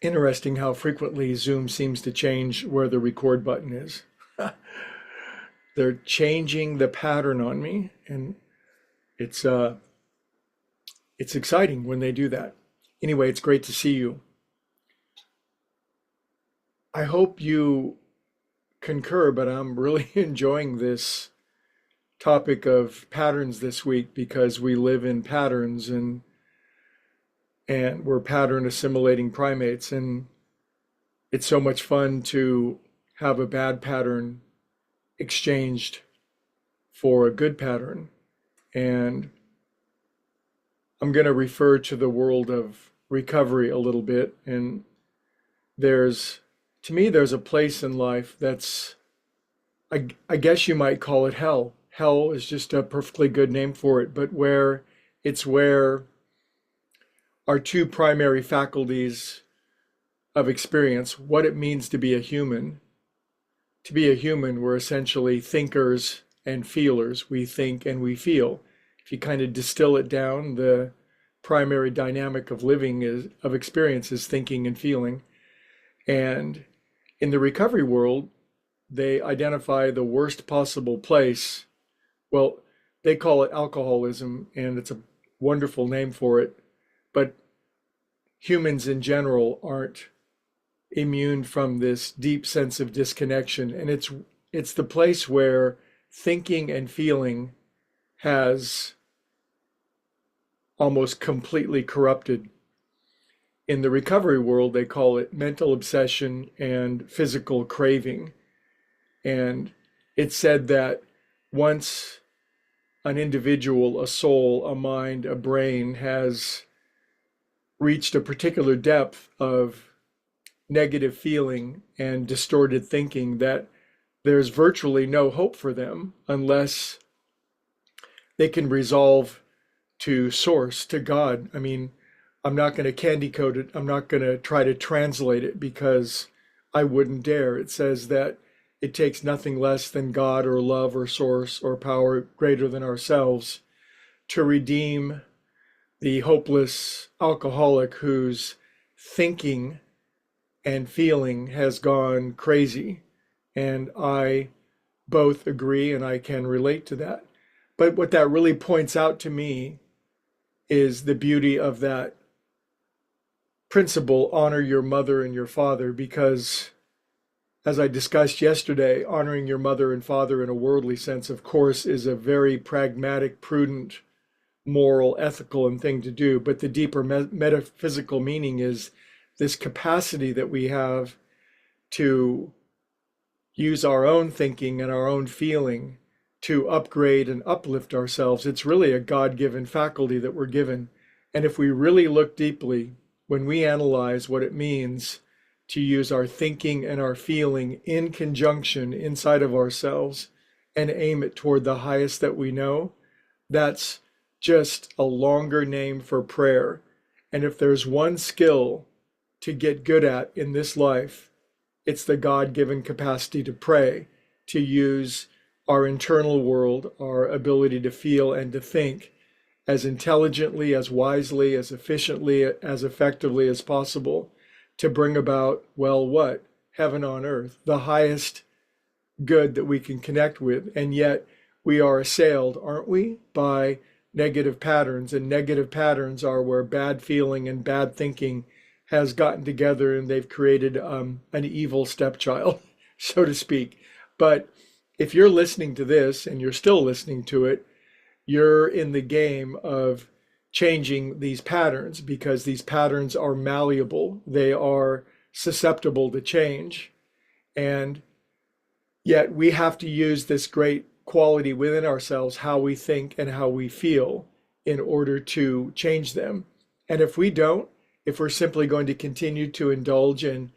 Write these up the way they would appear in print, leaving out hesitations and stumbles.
Interesting how frequently Zoom seems to change where the record button is. They're changing the pattern on me, and it's uh it's exciting when they do that. Anyway, it's great to see you. I hope you concur, but I'm really enjoying this topic of patterns this week because we live in patterns and we're pattern assimilating primates, and it's so much fun to have a bad pattern exchanged for a good pattern. And I'm going to refer to the world of recovery a little bit. And there's, to me, there's a place in life that's, I guess you might call it hell. Hell is just a perfectly good name for it, but where our two primary faculties of experience, what it means to be a human. To be a human, we're essentially thinkers and feelers. We think and we feel. If you kind of distill it down, the primary dynamic of living is of experience is thinking and feeling. And in the recovery world, they identify the worst possible place. Well, they call it alcoholism, and it's a wonderful name for it. But humans in general aren't immune from this deep sense of disconnection. And it's the place where thinking and feeling has almost completely corrupted. In the recovery world, they call it mental obsession and physical craving. And it's said that once an individual, a soul, a mind, a brain has reached a particular depth of negative feeling and distorted thinking, that there's virtually no hope for them unless they can resolve to source, to God. I mean, I'm not going to candy coat it. I'm not going to try to translate it because I wouldn't dare. It says that it takes nothing less than God or love or source or power greater than ourselves to redeem the hopeless alcoholic whose thinking and feeling has gone crazy. And I both agree and I can relate to that. But what that really points out to me is the beauty of that principle, honor your mother and your father, because as I discussed yesterday, honoring your mother and father in a worldly sense, of course, is a very pragmatic, prudent, moral, ethical, and thing to do. But the deeper metaphysical meaning is this capacity that we have to use our own thinking and our own feeling to upgrade and uplift ourselves. It's really a God-given faculty that we're given. And if we really look deeply, when we analyze what it means to use our thinking and our feeling in conjunction inside of ourselves and aim it toward the highest that we know, that's just a longer name for prayer. And if there's one skill to get good at in this life, it's the God-given capacity to pray, to use our internal world, our ability to feel and to think as intelligently, as wisely, as efficiently, as effectively as possible to bring about, well, what? Heaven on earth, the highest good that we can connect with. And yet we are assailed, aren't we, by negative patterns. And negative patterns are where bad feeling and bad thinking has gotten together and they've created an evil stepchild, so to speak. But if you're listening to this and you're still listening to it, you're in the game of changing these patterns because these patterns are malleable. They are susceptible to change. And yet we have to use this great quality within ourselves, how we think and how we feel, in order to change them. And if we don't, if we're simply going to continue to indulge in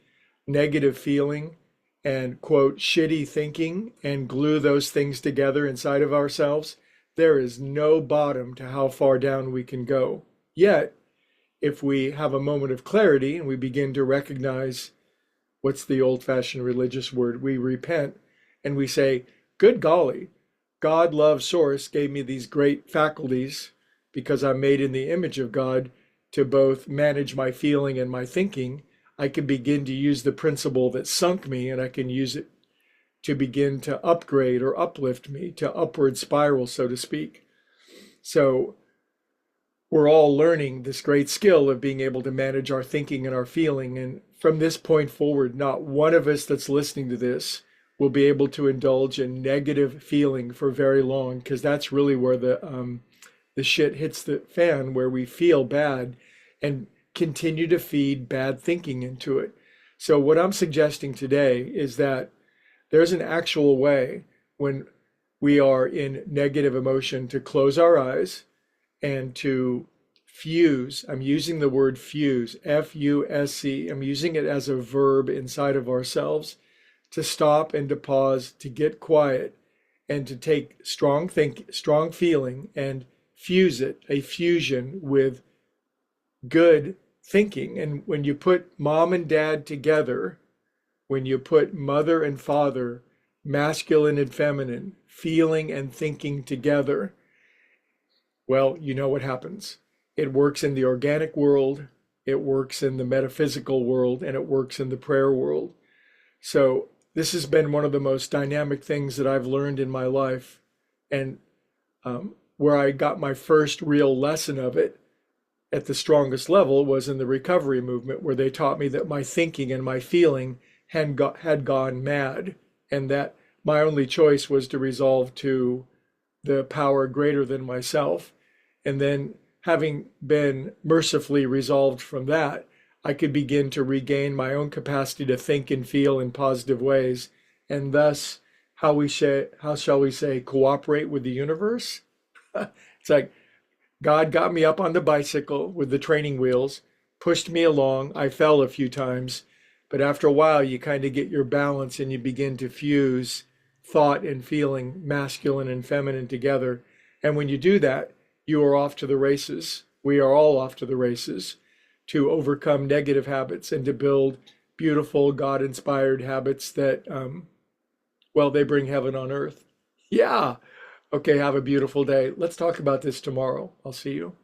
negative feeling and, quote, shitty thinking and glue those things together inside of ourselves, there is no bottom to how far down we can go. Yet, if we have a moment of clarity and we begin to recognize, what's the old-fashioned religious word? We repent and we say, good golly, God, love, source gave me these great faculties because I'm made in the image of God to both manage my feeling and my thinking. I can begin to use the principle that sunk me, and I can use it to begin to upgrade or uplift me to upward spiral, so to speak. So we're all learning this great skill of being able to manage our thinking and our feeling. And from this point forward, not one of us that's listening to this will be able to indulge in negative feeling for very long, because that's really where the shit hits the fan, where we feel bad and continue to feed bad thinking into it. So what I'm suggesting today is that there's an actual way when we are in negative emotion to close our eyes and to fuse. I'm using the word fuse, F-U-S-C. I'm using it as a verb inside of ourselves, to stop and to pause, to get quiet, and to take strong feeling and fuse it, a fusion with good thinking. And when you put mom and dad together, when you put mother and father, masculine and feminine, feeling and thinking together, well, you know what happens. It works in the organic world, it works in the metaphysical world, and it works in the prayer world. So this has been one of the most dynamic things that I've learned in my life, and where I got my first real lesson of it at the strongest level was in the recovery movement, where they taught me that my thinking and my feeling had gone mad, and that my only choice was to resolve to the power greater than myself. And then, having been mercifully resolved from that, I could begin to regain my own capacity to think and feel in positive ways, and thus, how shall we say, cooperate with the universe? It's like God got me up on the bicycle with the training wheels, pushed me along. I fell a few times, but after a while, you kind of get your balance and you begin to fuse thought and feeling, masculine and feminine, together. And when you do that, you are off to the races. We are all off to the races to overcome negative habits and to build beautiful, God-inspired habits that, well, they bring heaven on earth. Yeah. Okay, have a beautiful day. Let's talk about this tomorrow. I'll see you.